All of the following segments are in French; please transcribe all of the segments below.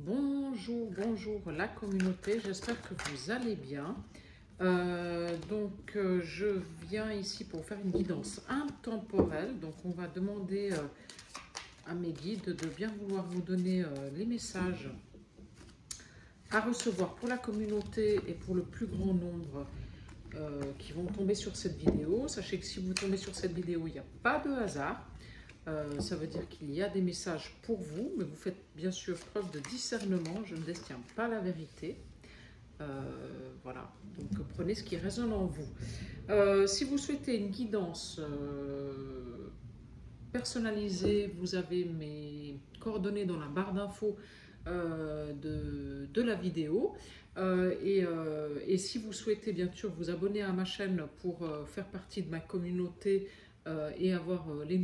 Bonjour, bonjour la communauté, j'espère que vous allez bien. Je viens ici pour faire une guidance intemporelle. Donc on va demander à mes guides de bien vouloir vous donner les messages à recevoir pour la communauté et pour le plus grand nombre qui vont tomber sur cette vidéo. Sachez que si vous tombez sur cette vidéo, il n'y a pas de hasard. Ça veut dire qu'il y a des messages pour vous, mais vous faites bien sûr preuve de discernement. Je ne détiens pas la vérité. Voilà, donc prenez ce qui résonne en vous. Si vous souhaitez une guidance personnalisée, vous avez mes coordonnées dans la barre d'infos de la vidéo. Et si vous souhaitez bien sûr vous abonner à ma chaîne pour faire partie de ma communauté et avoir les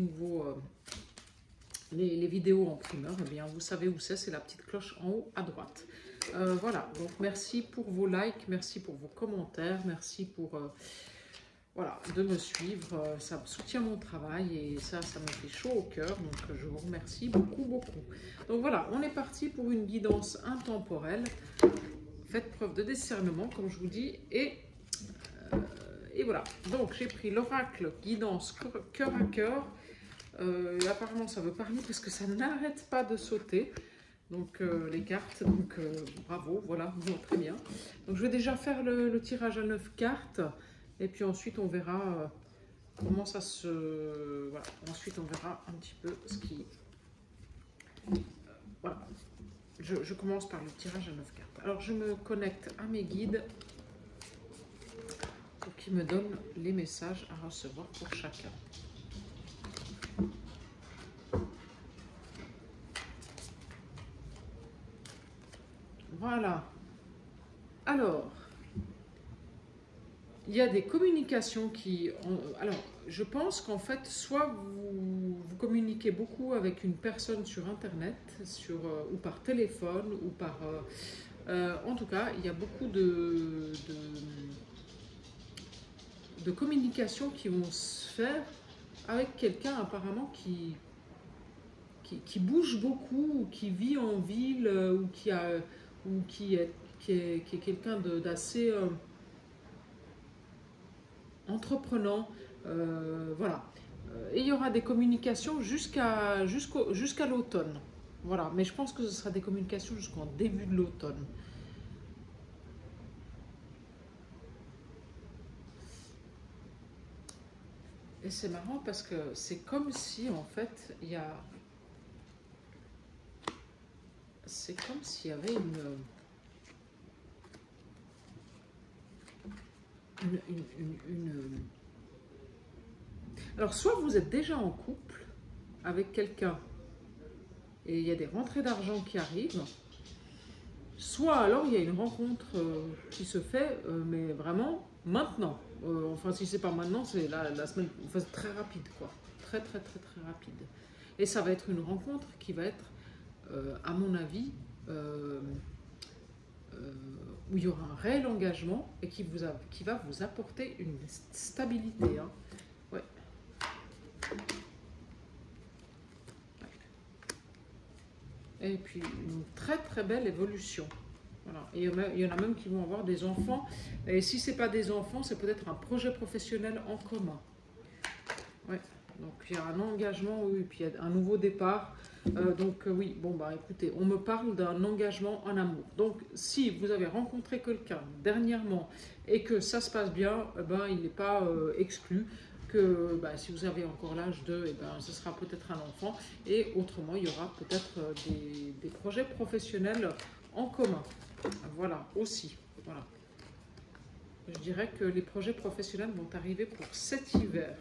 vidéos en primeur, eh bien vous savez où c'est la petite cloche en haut à droite. Voilà, donc merci pour vos likes, merci pour vos commentaires, merci pour voilà, de me suivre, ça soutient mon travail et ça me fait chaud au cœur, donc je vous remercie beaucoup, beaucoup. Donc voilà, on est parti pour une guidance intemporelle. Faites preuve de discernement, comme je vous dis, et voilà. Donc j'ai pris l'oracle guidance cœur à cœur. Apparemment ça veut parler parce que ça n'arrête pas de sauter. Donc les cartes, donc bravo, voilà, bon, très bien. Donc je vais déjà faire le tirage à 9 cartes. Et puis ensuite, on verra comment ça se... Voilà. Ensuite, on verra un petit peu ce qui... voilà. Je commence par le tirage à 9 cartes. Alors, je me connecte à mes guides pour qu'ils me donnent les messages à recevoir pour chacun. Voilà. Alors... il y a des communications qui... alors, je pense qu'en fait, soit vous communiquez beaucoup avec une personne sur Internet, ou par téléphone, ou par... en tout cas, il y a beaucoup de communications qui vont se faire avec quelqu'un apparemment qui bouge beaucoup, ou qui vit en ville, ou qui est quelqu'un d'assez... entreprenant, voilà. Et il y aura des communications jusqu'à l'automne. Voilà, mais je pense que ce sera des communications jusqu'en début de l'automne. Et c'est marrant parce que c'est comme si, en fait, il y a... c'est comme s'il y avait une... Alors, soit vous êtes déjà en couple avec quelqu'un et il y a des rentrées d'argent qui arrivent, soit alors il y a une rencontre qui se fait, mais vraiment maintenant. Enfin, si c'est pas maintenant, c'est la semaine, enfin, très rapide, quoi. Très, très, très, très rapide. Et ça va être une rencontre qui va être, à mon avis, où il y aura un réel engagement et qui va vous apporter une stabilité. Hein. Ouais. Et puis une très très belle évolution. Voilà. Et il y en a même qui vont avoir des enfants. Et si ce n'est pas des enfants, c'est peut-être un projet professionnel en commun. Ouais. Donc il y a un engagement, oui, et puis il y a un nouveau départ. Oui, bon bah écoutez, on me parle d'un engagement en amour. Donc si vous avez rencontré quelqu'un dernièrement et que ça se passe bien, il n'est pas exclu que si vous avez encore l'âge de, ce sera peut-être un enfant. Et autrement, il y aura peut-être des projets professionnels en commun. Voilà, aussi. Voilà. Je dirais que les projets professionnels vont arriver pour cet hiver.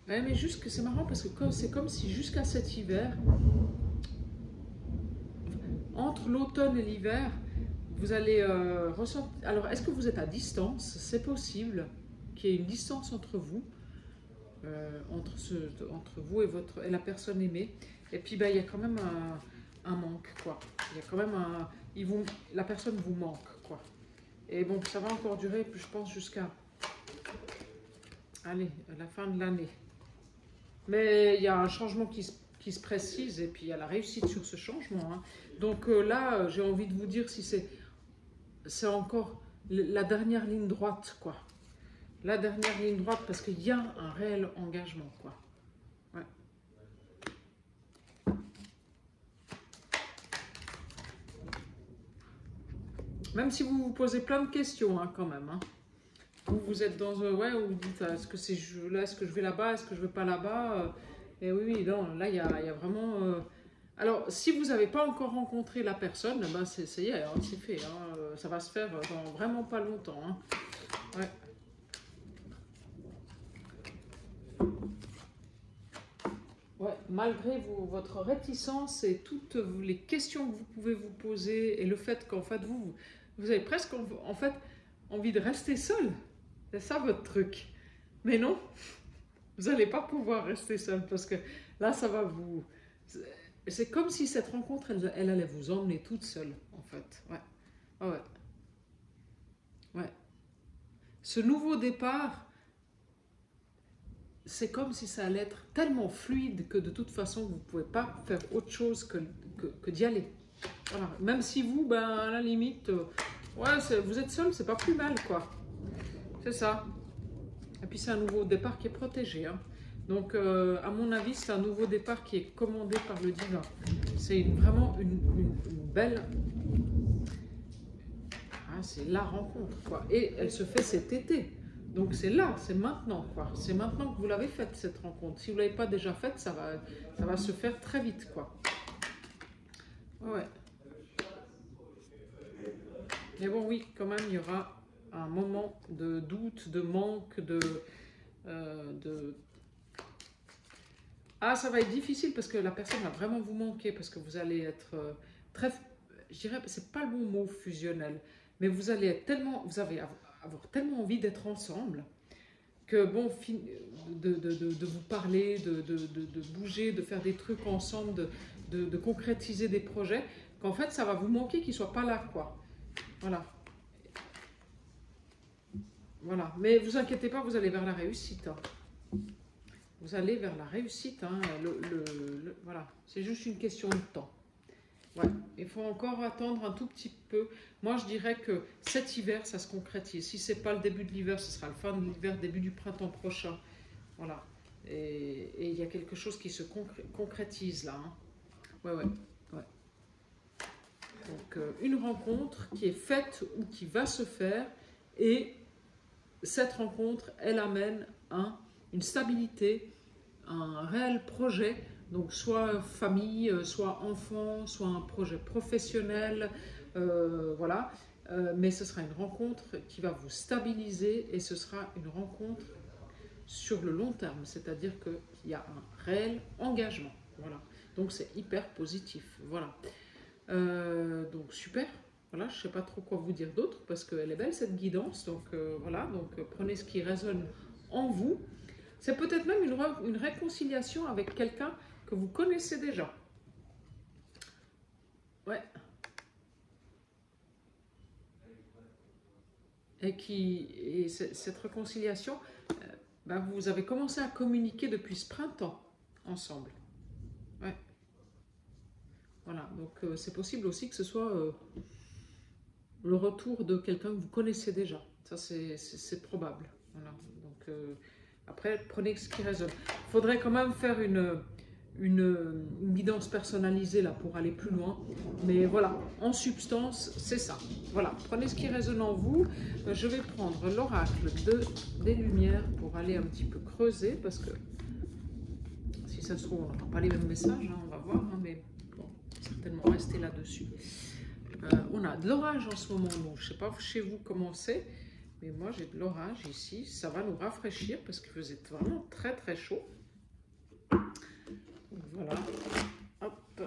Ouais, mais juste que c'est marrant parce que c'est comme si jusqu'à cet hiver, entre l'automne et l'hiver, vous allez ressentir... Alors, est-ce que vous êtes à distance? C'est possible qu'il y ait une distance entre vous, entre vous et la personne aimée. Et puis, il y a quand même un manque, quoi. Il y a quand même la personne vous manque, quoi. Et bon, ça va encore durer, je pense, jusqu'à... allez, la fin de l'année. Mais il y a un changement qui se précise et puis il y a la réussite sur ce changement, hein. Donc là, j'ai envie de vous dire si c'est encore la dernière ligne droite, quoi. La dernière ligne droite parce qu'il y a un réel engagement, quoi. Ouais. Même si vous vous posez plein de questions, hein, quand même, hein. Vous êtes dans un... Ouais, où vous dites, est-ce que c'est là, est-ce que je vais là-bas, est-ce que je vais pas là-bas, et oui, oui, non, là, il y a vraiment... Alors, si vous n'avez pas encore rencontré la personne, ben ça y est, hein, c'est fait, hein, ça va se faire dans vraiment pas longtemps, hein. Ouais. Ouais, malgré votre réticence et toutes les questions que vous pouvez vous poser et le fait qu'en fait vous avez presque en fait envie de rester seul. C'est ça votre truc. Mais non, vous n'allez pas pouvoir rester seul parce que là ça va vous... C'est comme si cette rencontre elle allait vous emmener toute seule en fait. Ouais. Ah ouais. Ouais. Ce nouveau départ, c'est comme si ça allait être tellement fluide que de toute façon, vous ne pouvez pas faire autre chose que d'y aller. Voilà. Même si vous, ben, à la limite, ouais, vous êtes seul, c'est pas plus mal, quoi. C'est ça. Et puis, c'est un nouveau départ qui est protégé, hein. Donc, à mon avis, c'est un nouveau départ qui est commandé par le divin. C'est vraiment une belle... Ah, c'est la rencontre, quoi. Et elle se fait cet été. Donc c'est là, c'est maintenant, quoi. C'est maintenant que vous l'avez faite, cette rencontre. Si vous ne l'avez pas déjà faite, ça va se faire très vite, quoi. Ouais. Mais bon, oui, quand même, il y aura un moment de doute, de manque, de... Ah, ça va être difficile parce que la personne va vraiment vous manquer, parce que vous allez être très... Je dirais, c'est pas le bon mot fusionnel, mais vous allez être tellement... Vous allez avoir tellement envie d'être ensemble que bon, de vous parler, de bouger, de faire des trucs ensemble, de concrétiser des projets, qu'en fait, ça va vous manquer qu'il ne soit pas là, quoi. Voilà. Voilà. Mais vous inquiétez pas, vous allez vers la réussite, hein. Vous allez vers la réussite, hein. Voilà. C'est juste une question de temps. Ouais. Il faut encore attendre un tout petit peu. Moi, je dirais que cet hiver, ça se concrétise. Si ce n'est pas le début de l'hiver, ce sera le fin de l'hiver, début du printemps prochain. Voilà. Et il y a quelque chose qui se concrétise là, hein. Ouais, ouais, ouais. Donc, une rencontre qui est faite ou qui va se faire. Et cette rencontre, elle amène une stabilité, un réel projet. Donc, soit famille, soit enfant, soit un projet professionnel. Voilà. Mais ce sera une rencontre qui va vous stabiliser et ce sera une rencontre sur le long terme, c'est-à-dire qu'il y a un réel engagement. Voilà. Donc c'est hyper positif. Voilà. Donc super. Voilà, je ne sais pas trop quoi vous dire d'autre parce qu'elle est belle cette guidance. Donc voilà, donc prenez ce qui résonne en vous. C'est peut-être même une réconciliation avec quelqu'un que vous connaissez déjà. Ouais. Et cette réconciliation, ben vous avez commencé à communiquer depuis ce printemps ensemble. Ouais. Voilà, donc c'est possible aussi que ce soit le retour de quelqu'un que vous connaissez déjà. Ça, c'est probable. Voilà. Donc, après, prenez ce qui résonne. Il faudrait quand même faire une guidance personnalisée là, pour aller plus loin. Mais voilà, en substance, c'est ça. Voilà, prenez ce qui résonne en vous. Je vais prendre l'oracle des Lumières pour aller un petit peu creuser, parce que si ça se trouve, on n'entend pas les mêmes messages, hein, on va voir, hein, mais bon, certainement rester là-dessus. On a de l'orage en ce moment, donc je ne sais pas chez vous comment c'est, mais moi j'ai de l'orage ici. Ça va nous rafraîchir parce qu'il faisait vraiment très très chaud. Donc, voilà, hop,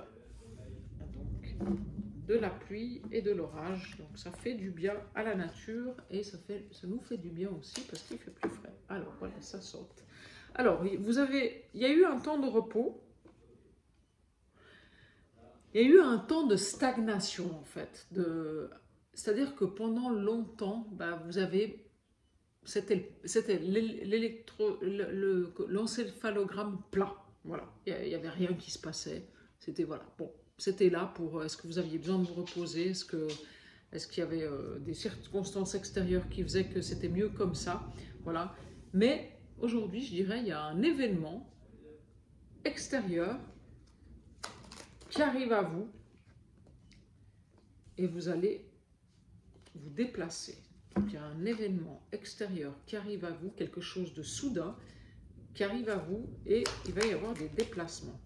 donc de la pluie et de l'orage, donc ça fait du bien à la nature et ça nous fait du bien aussi parce qu'il fait plus frais. Alors voilà, ça saute. Alors il y a eu un temps de repos. Il y a eu un temps de stagnation en fait, c'est-à-dire que pendant longtemps, bah, vous avez c'était l'encéphalogramme plat. Voilà, il n'y avait rien qui se passait. C'était voilà. Bon, c'était là pour. Est-ce que vous aviez besoin de vous reposer? Est-ce qu'il y avait des circonstances extérieures qui faisaient que c'était mieux comme ça? Voilà. Mais aujourd'hui, je dirais, il y a un événement extérieur qui arrive à vous et vous allez vous déplacer. Donc, il y a un événement extérieur qui arrive à vous, quelque chose de soudain qui arrive à vous et il va y avoir des déplacements.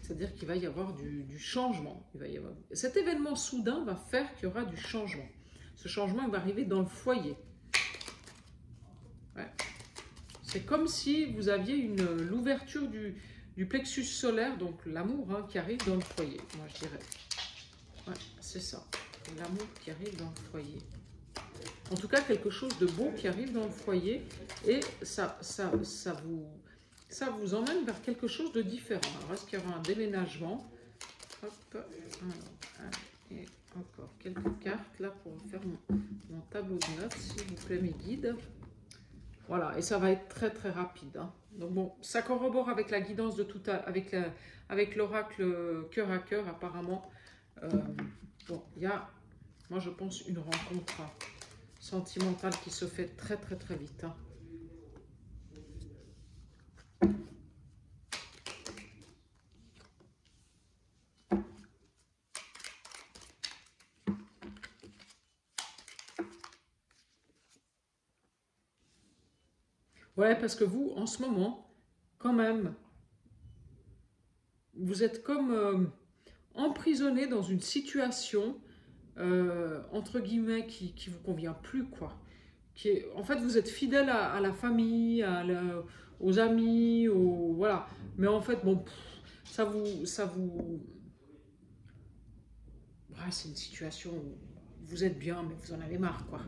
C'est-à-dire qu'il va y avoir du changement. Cet événement soudain va faire qu'il y aura du changement. Ce changement il va arriver dans le foyer. Ouais. C'est comme si vous aviez l'ouverture du plexus solaire, donc l'amour hein, qui arrive dans le foyer, moi je dirais. Ouais, c'est ça, l'amour qui arrive dans le foyer. En tout cas, quelque chose de beau qui arrive dans le foyer et ça vous emmène vers quelque chose de différent. Alors, est-ce qu'il y aura un déménagement? Hop, et encore quelques cartes là pour faire mon tableau de notes, s'il vous plaît, mes guides. Voilà, et ça va être très très rapide. Hein. Donc bon, ça corrobore avec la guidance de tout à avec l'oracle cœur à cœur apparemment. Bon, il y a, moi je pense, une rencontre sentimentale qui se fait très très très vite. Hein. Ouais, parce que vous, en ce moment, quand même, vous êtes comme emprisonné dans une situation, entre guillemets, qui vous convient plus, quoi. En fait, vous êtes fidèle à la famille, aux amis, voilà. Mais en fait, bon, ouais, c'est une situation où vous êtes bien, mais vous en avez marre, quoi.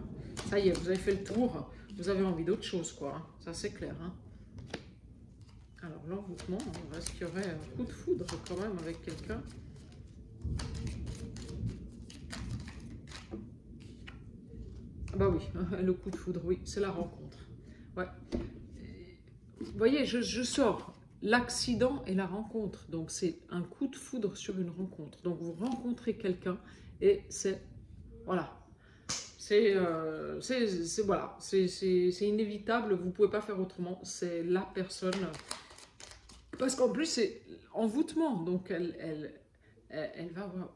Ça y est, vous avez fait le tour, vous avez envie d'autre chose, quoi. Hein. Ça, c'est clair. Hein. Alors, l'envoûtement, est-ce qu'il y aurait un coup de foudre, quand même, avec quelqu'un? Ah bah oui, le coup de foudre, oui, c'est la rencontre. Ouais. Vous voyez, je sors l'accident et la rencontre. Donc, c'est un coup de foudre sur une rencontre. Donc, vous rencontrez quelqu'un et c'est... Voilà. Voilà, c'est inévitable, vous ne pouvez pas faire autrement. C'est la personne... Parce qu'en plus, c'est envoûtement. Donc, elle va avoir...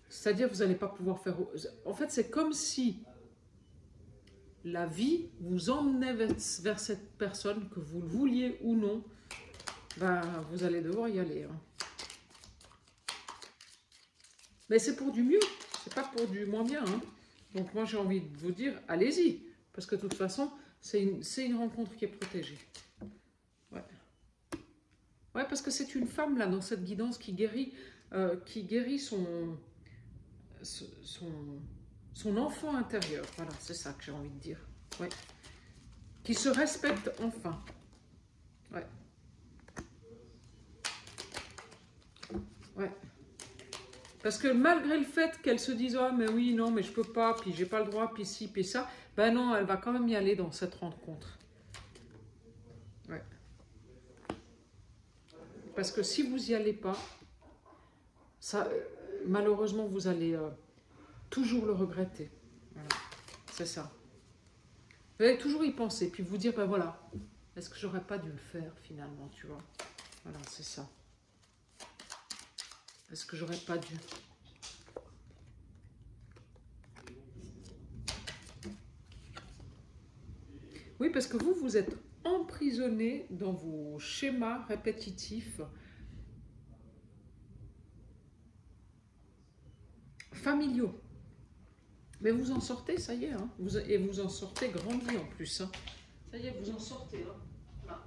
C'est-à-dire, vous n'allez pas pouvoir faire... En fait, c'est comme si la vie vous emmenait vers cette personne, que vous le vouliez ou non, ben, vous allez devoir y aller. Hein. Mais c'est pour du mieux, c'est pas pour du moins bien. Hein. Donc moi, j'ai envie de vous dire, allez-y. Parce que de toute façon, c'est une rencontre qui est protégée. Ouais, ouais, parce que c'est une femme, là, dans cette guidance, qui guérit son enfant intérieur. Voilà, c'est ça que j'ai envie de dire. Ouais. Qui se respecte enfin. Ouais. Ouais. Parce que malgré le fait qu'elle se dise « Ah, mais oui, non, mais je peux pas, puis j'ai pas le droit, puis ci, puis ça », ben non, elle va quand même y aller dans cette rencontre. Ouais. Parce que si vous y allez pas, ça, malheureusement, vous allez toujours le regretter. Voilà. C'est ça. Vous allez toujours y penser, puis vous dire « Ben voilà, est-ce que j'aurais pas dû le faire, finalement, tu vois ?» Voilà, c'est ça. Est-ce que j'aurais pas dû? Oui, parce que vous êtes emprisonné dans vos schémas répétitifs familiaux. Mais vous en sortez, ça y est. Hein. Et vous en sortez grandi en plus. Hein. Ça y est, vous en sortez. Hein. Voilà.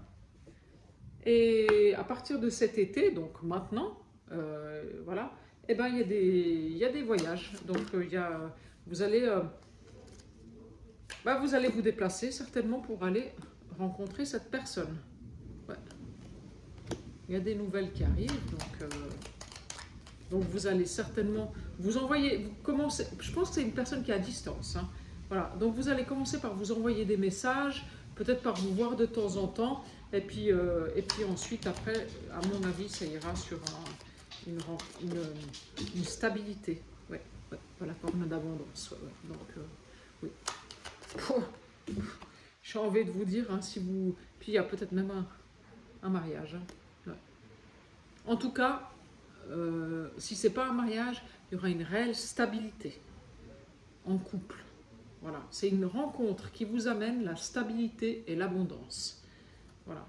Et à partir de cet été, donc maintenant, voilà, eh ben, il y a des voyages. Donc, vous allez vous déplacer certainement pour aller rencontrer cette personne. Ouais. Il y a des nouvelles qui arrivent. Donc, Donc vous allez certainement vous envoyer, vous commencez, je pense que c'est une personne qui est à distance, hein. Voilà, donc vous allez commencer par vous envoyer des messages, peut-être par vous voir de temps en temps, et puis ensuite, après, à mon avis, ça ira sur une stabilité. Ouais, ouais, voilà, corne d'abondance. Ouais, ouais. Donc, oui. Pouh. J'ai envie de vous dire, hein, si vous... Puis il y a peut-être même un mariage. Hein. Ouais. En tout cas, si ce n'est pas un mariage, il y aura une réelle stabilité en couple. Voilà, c'est une rencontre qui vous amène la stabilité et l'abondance. Voilà.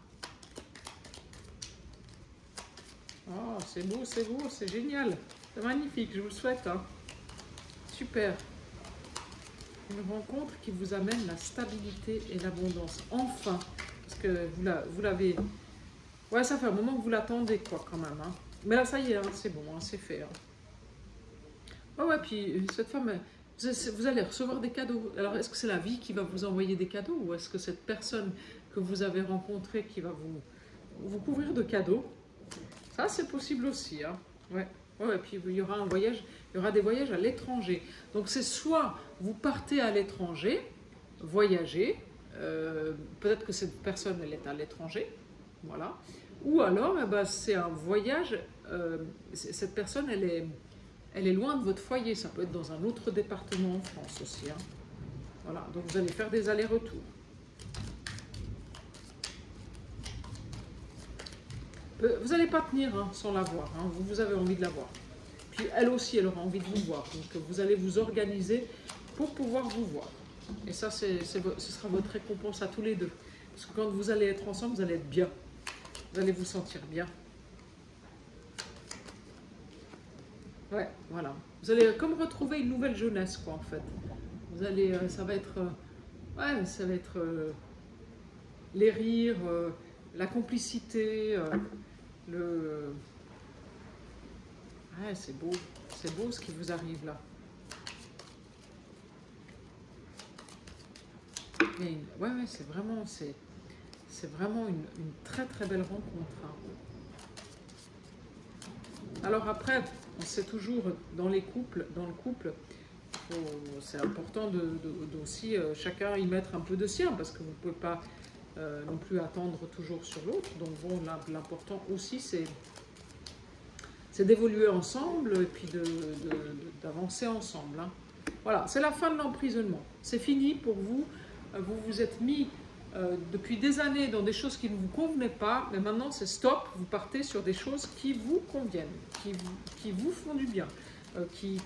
Oh, c'est beau, c'est génial. C'est magnifique, je vous le souhaite. Hein. Super. Une rencontre qui vous amène la stabilité et l'abondance. Enfin, parce que vous l'avez... Ouais, ça fait un moment que vous l'attendez, quoi, quand même. Hein. Mais là, ça y est, hein, c'est bon, hein, c'est fait. Hein. Oh, ouais, puis cette femme, vous allez recevoir des cadeaux. Alors, est-ce que c'est la vie qui va vous envoyer des cadeaux ou est-ce que cette personne que vous avez rencontrée qui va vous couvrir de cadeaux? Ça, c'est possible aussi. Hein. Ouais. Ouais, et puis il y aura un voyage, il y aura des voyages à l'étranger. Donc, c'est soit vous partez à l'étranger, voyager, peut-être que cette personne, elle est à l'étranger, voilà. Ou alors, eh ben, c'est un voyage, cette personne, elle est loin de votre foyer. Ça peut être dans un autre département en France aussi. Hein. Voilà, donc vous allez faire des allers-retours. Vous n'allez pas tenir hein, sans la voir. Hein. Vous avez envie de la voir. Puis elle aussi, elle aura envie de vous voir. Donc vous allez vous organiser pour pouvoir vous voir. Et ça, ce sera votre récompense à tous les deux. Parce que quand vous allez être ensemble, vous allez être bien. Vous allez vous sentir bien. Ouais, voilà. Vous allez comme retrouver une nouvelle jeunesse, quoi, en fait. Vous allez, ça va être, ouais, ça va être les rires, la complicité, le... Ouais, c'est beau ce qui vous arrive là. Ouais, ouais, c'est vraiment une très très belle rencontre. Hein. Alors après, on sait toujours dans le couple, c'est important aussi chacun y mettre un peu de sien parce que vous ne pouvez pas non plus attendre toujours sur l'autre. Donc bon, l'important aussi c'est d'évoluer ensemble et puis d'avancer ensemble. Hein. Voilà, c'est la fin de l'emprisonnement. C'est fini pour vous. Vous vous êtes mis depuis des années dans des choses qui ne vous convenaient pas, mais maintenant c'est stop, vous partez sur des choses qui vous conviennent, qui vous font du bien, qui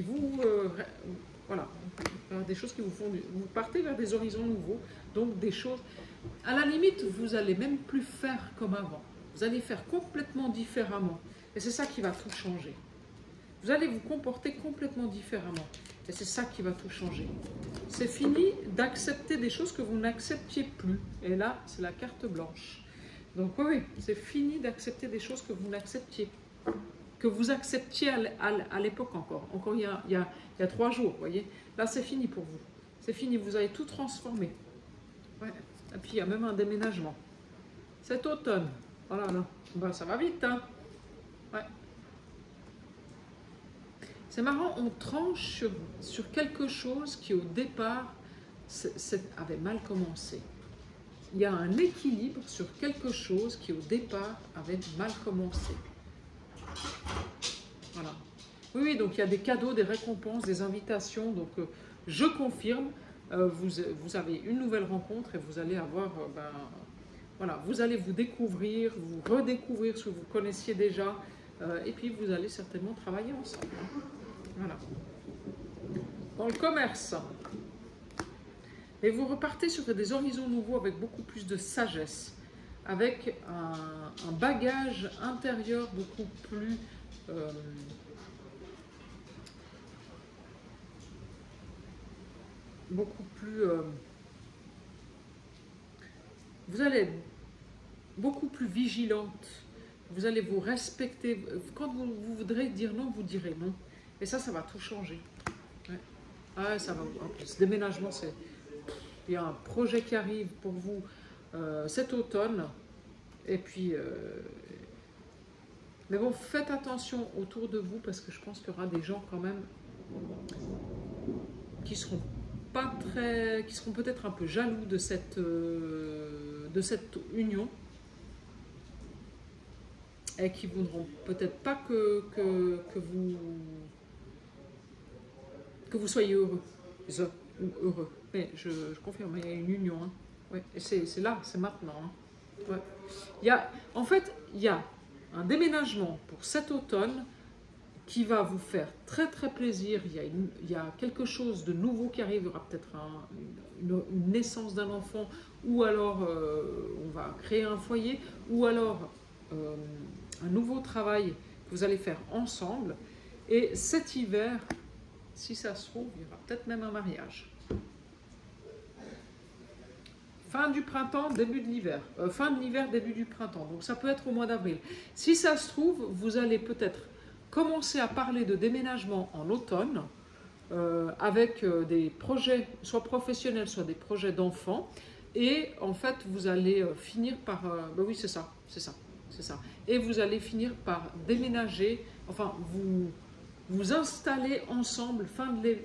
vous... voilà, des choses qui vous font du... Vous partez vers des horizons nouveaux, donc des choses... À la limite, vous n'allez même plus faire comme avant. Vous allez faire complètement différemment. Et c'est ça qui va tout changer. Vous allez vous comporter complètement différemment. Et c'est ça qui va tout changer. C'est fini d'accepter des choses que vous n'acceptiez plus. Et là, c'est la carte blanche. Donc oui, c'est fini d'accepter des choses que vous n'acceptiez. Que vous acceptiez à l'époque encore. Encore il y a 3 jours, vous voyez. Là, c'est fini pour vous. C'est fini, vous avez tout transformé. Ouais. Et puis, il y a même un déménagement. Cet automne. Voilà, là. Ben, ça va vite, hein. Ouais. C'est marrant, on tranche sur quelque chose qui au départ avait mal commencé. Il y a un équilibre sur quelque chose qui au départ avait mal commencé. Voilà. Oui, donc il y a des cadeaux, des récompenses, des invitations. Donc je confirme, vous avez une nouvelle rencontre et vous allez avoir... voilà, vous allez vous découvrir, vous redécouvrir ce que vous connaissiez déjà. Et puis vous allez certainement travailler ensemble. Voilà. Dans le commerce. Et vous repartez sur des horizons nouveaux avec beaucoup plus de sagesse, avec un bagage intérieur beaucoup plus vous allez être beaucoup plus vigilante, vous allez vous respecter. Quand vous voudrez dire non, vous direz non. Et ça va tout changer. Ouais. Ah, ça va. En plus, ce déménagement, il y a un projet qui arrive pour vous cet automne. Et puis, Mais bon, faites attention autour de vous parce que je pense qu'il y aura des gens quand même qui seront pas très, qui seront peut-être un peu jaloux de cette union et qui voudront peut-être pas que vous soyez heureux. Ou heureux. Mais je confirme, il y a une union. Hein. Ouais, et c'est là, c'est maintenant. Hein. Ouais. En fait, il y a un déménagement pour cet automne qui va vous faire très très plaisir. Il y a quelque chose de nouveau qui arrive. Il y aura peut-être une naissance d'un enfant, ou alors on va créer un foyer, ou alors un nouveau travail que vous allez faire ensemble. Et cet hiver, si ça se trouve, il y aura peut-être même un mariage. Fin du printemps, début de l'hiver. Fin de l'hiver, début du printemps. Donc ça peut être au mois d'avril. Si ça se trouve, vous allez peut-être commencer à parler de déménagement en automne avec des projets, soit professionnels, soit des projets d'enfants. Et en fait, vous allez finir par... ben oui, c'est ça. Et vous allez finir par déménager, enfin, vous installer ensemble fin de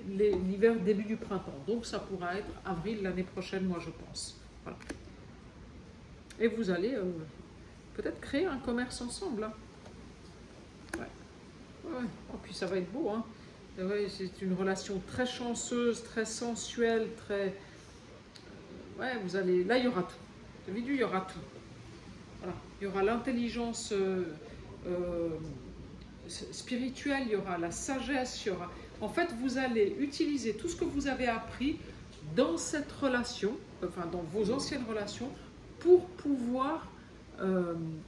l'hiver, début du printemps. Donc ça pourra être avril l'année prochaine, moi je pense. Voilà. Et vous allez peut-être créer un commerce ensemble. Hein. Ouais. Et puis ça va être beau. Hein. Ouais, c'est une relation très chanceuse, très sensuelle, très... Ouais, vous allez... Là, il y aura tout. Vous avez vu, il y aura tout. Voilà. Il y aura l'intelligence spirituelle, il y aura la sagesse, il y aura... En fait, vous allez utiliser tout ce que vous avez appris dans cette relation, enfin dans vos anciennes relations, pour pouvoir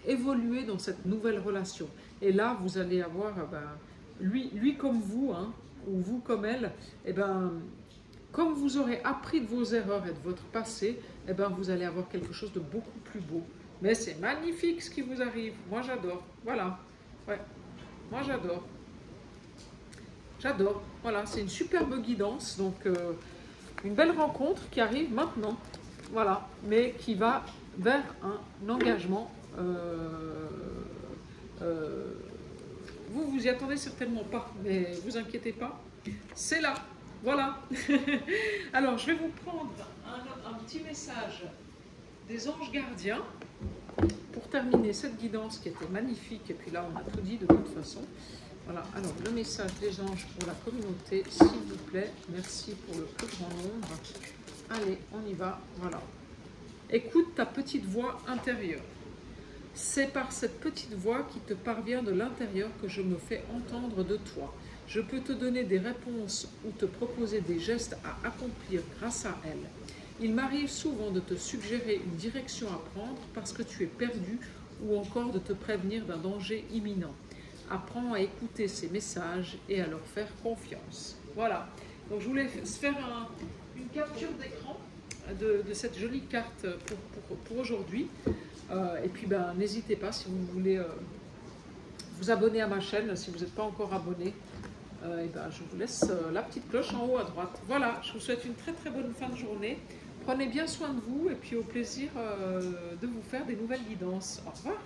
évoluer dans cette nouvelle relation. Et là, vous allez avoir, lui comme vous, hein, ou vous comme elle, comme vous aurez appris de vos erreurs et de votre passé, vous allez avoir quelque chose de beaucoup plus beau. Mais c'est magnifique ce qui vous arrive. Moi, j'adore. Voilà. Ouais. Moi, j'adore. J'adore. Voilà, c'est une superbe guidance. Donc, une belle rencontre qui arrive maintenant. Voilà. Mais qui va vers un engagement. Vous y attendez certainement pas. Mais vous inquiétez pas. C'est là. Voilà. Alors, je vais vous prendre un petit message des anges gardiens pour terminer cette guidance qui était magnifique. Et puis là, on a tout dit de toute façon. Voilà. Alors, le message des anges pour la communauté, s'il vous plaît. Merci pour le plus grand nombre. Allez, on y va. Voilà. Écoute ta petite voix intérieure. C'est par cette petite voix qui te parvient de l'intérieur que je me fais entendre de toi. Je peux te donner des réponses ou te proposer des gestes à accomplir grâce à elle. Il m'arrive souvent de te suggérer une direction à prendre parce que tu es perdu ou encore de te prévenir d'un danger imminent. Apprends à écouter ces messages et à leur faire confiance. Voilà. Donc je voulais faire une capture d'écran de cette jolie carte pour aujourd'hui. Et puis n'hésitez pas si vous voulez vous abonner à ma chaîne, si vous n'êtes pas encore abonné. Je vous laisse la petite cloche en haut à droite. Voilà, je vous souhaite une très très bonne fin de journée. Prenez bien soin de vous et puis au plaisir de vous faire des nouvelles guidances. Au revoir.